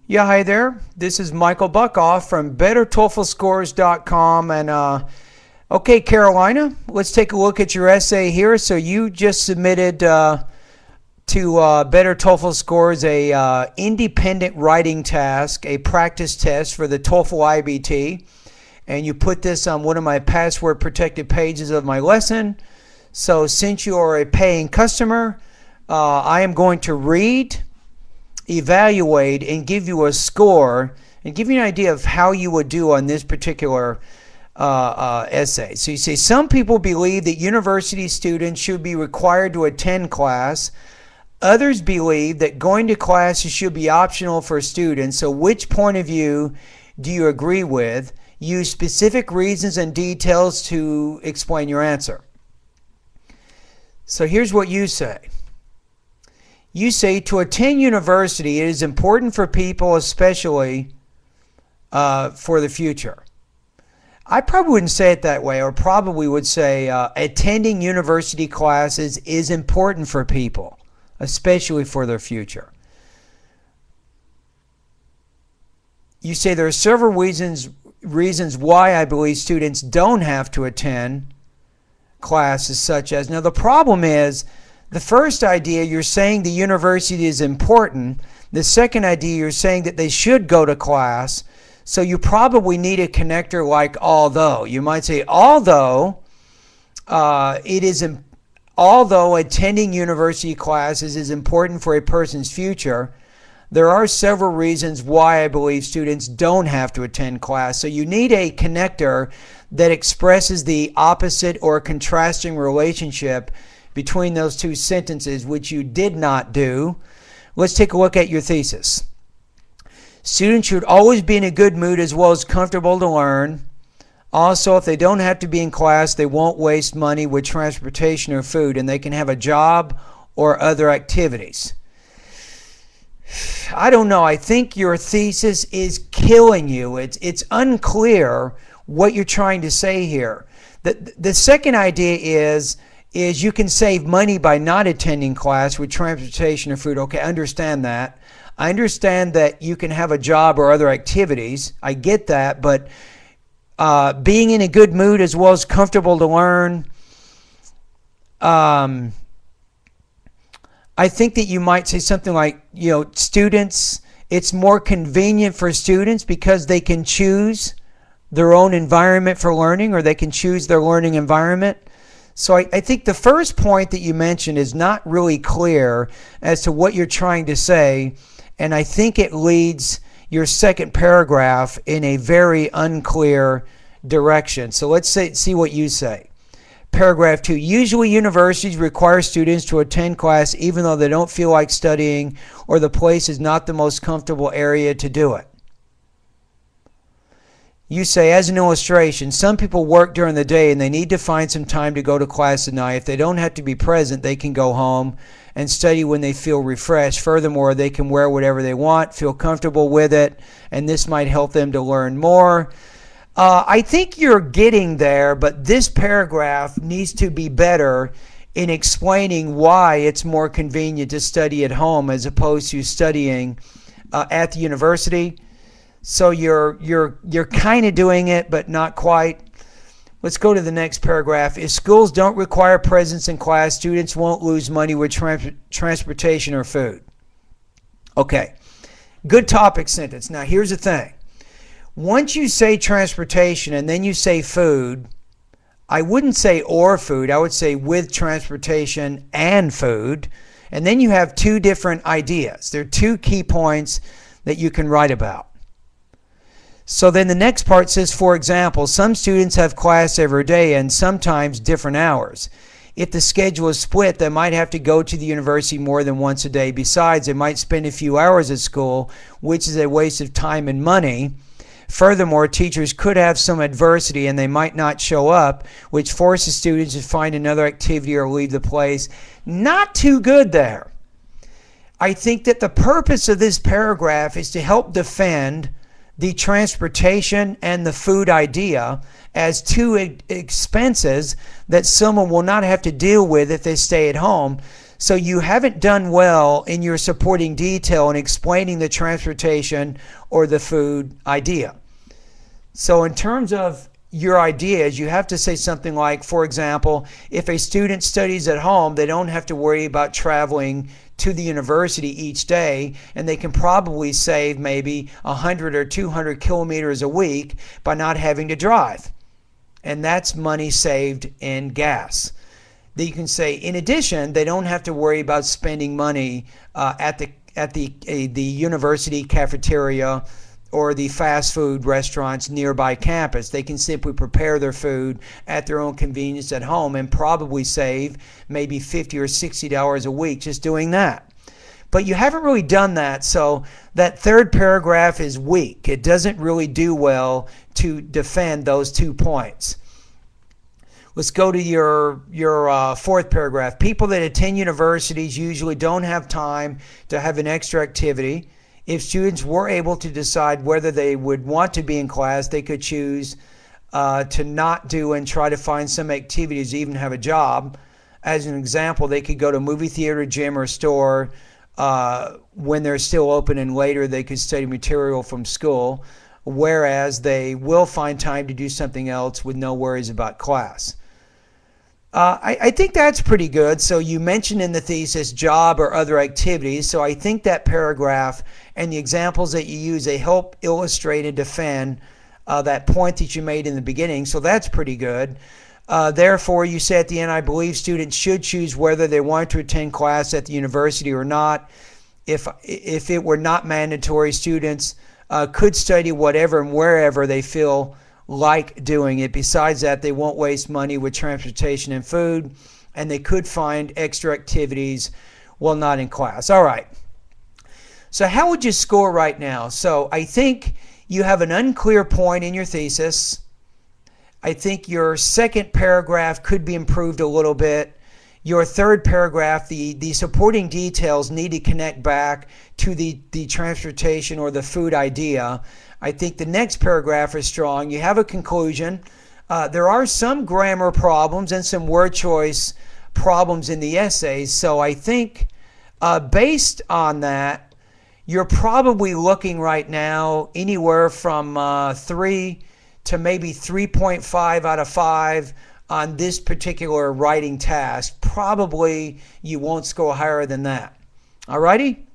Yeah, hi there. This is Michael Buckoff from BetterTOEFLScores.com. Okay, Carolina, let's take a look at your essay here. So you just submitted to Better TOEFL Scores a independent writing task, a practice test for the TOEFL iBT. And you put this on one of my password protected pages of my lesson. So since you are a paying customer, I am going to read, evaluate, and give you a score and give you an idea of how you would do on this particular essay. So you say, some people believe that university students should be required to attend class. Others believe that going to classes should be optional for students. So which point of view do you agree with? Use specific reasons and details to explain your answer. So here's what you say. You say, to attend university, it is important for people, especially for the future. I probably wouldn't say it that way, or probably would say attending university classes is important for people, especially for their future. You say there are several reasons why I believe students don't have to attend classes such as. Now the problem is, the first idea, you're saying the university is important. The second idea, you're saying that they should go to class. So you probably need a connector like although. You might say, although attending university classes is important for a person's future, there are several reasons why I believe students don't have to attend class. So you need a connector that expresses the opposite or contrasting relationship between those two sentences, which you did not do. Let's take a look at your thesis. Students should always be in a good mood as well as comfortable to learn. Also, if they don't have to be in class, they won't waste money with transportation or food, and they can have a job or other activities. I don't know. I think your thesis is killing you. It's unclear what you're trying to say here. The second idea is you can save money by not attending class with transportation or food. Okay, I understand that. I understand that you can have a job or other activities. I get that, but being in a good mood as well as comfortable to learn, I think that you might say something like, students, it's more convenient for students because they can choose their own environment for learning, or they can choose their learning environment. So I think the first point that you mentioned is not really clear as to what you're trying to say, and I think it leads your second paragraph in a very unclear direction. So let's see what you say. Paragraph 2, usually universities require students to attend class even though they don't feel like studying or the place is not the most comfortable area to do it. You say, as an illustration, some people work during the day and they need to find some time to go to class at night. If they don't have to be present, they can go home and study when they feel refreshed. Furthermore, they can wear whatever they want, feel comfortable with it, and this might help them to learn more. I think you're getting there, but this paragraph needs to be better in explaining why it's more convenient to study at home as opposed to studying at the university. So you're kind of doing it, but not quite. Let's go to the next paragraph. If schools don't require presence in class, students won't lose money with transportation or food. Okay, good topic sentence. Now here's the thing. Once you say transportation and then you say food, I wouldn't say or food. I would say with transportation and food. And then you have two different ideas. There are two key points that you can write about. So then the next part says, for example, some students have class every day and sometimes different hours. If the schedule is split, they might have to go to the university more than once a day. Besides, they might spend a few hours at school, which is a waste of time and money. Furthermore, teachers could have some adversity and they might not show up, which forces students to find another activity or leave the place. Not too good there. I think that the purpose of this paragraph is to help defend the transportation and the food idea as two expenses that someone will not have to deal with if they stay at home. So you haven't done well in your supporting detail in explaining the transportation or the food idea. So in terms of your ideas, you have to say something like, for example, if a student studies at home, they don't have to worry about traveling to the university each day, and they can probably save maybe 100 or 200 kilometers a week by not having to drive. And that's money saved in gas. That you can say, in addition, they don't have to worry about spending money at the university cafeteria or the fast food restaurants nearby campus. They can simply prepare their food at their own convenience at home and probably save maybe $50 or $60 a week just doing that. But you haven't really done that, so that third paragraph is weak. It doesn't really do well to defend those 2 points. Let's go to your fourth paragraph. People that attend universities usually don't have time to have an extra activity. If students were able to decide whether they would want to be in class, they could choose to not do and try to find some activities, even have a job. As an example, they could go to movie theater, gym, or store when they're still open, and later they could study material from school, whereas they will find time to do something else with no worries about class. I think that's pretty good. So you mentioned in the thesis job or other activities. So I think that paragraph and the examples that you use, they help illustrate and defend that point that you made in the beginning. So that's pretty good. Therefore, you say at the end, I believe students should choose whether they want to attend class at the university or not. If it were not mandatory, students could study whatever and wherever they feel like doing it. Besides that, they won't waste money with transportation and food, and they could find extra activities while not in class. All right. So how would you score right now? So I think you have an unclear point in your thesis. I think your second paragraph could be improved a little bit. Your third paragraph, the supporting details need to connect back to the transportation or the food idea. I think the next paragraph is strong. You have a conclusion. There are some grammar problems and some word choice problems in the essays. So I think based on that, you're probably looking right now anywhere from 3 to maybe 3.5 out of 5 on this particular writing task. Probably you won't score higher than that. All righty?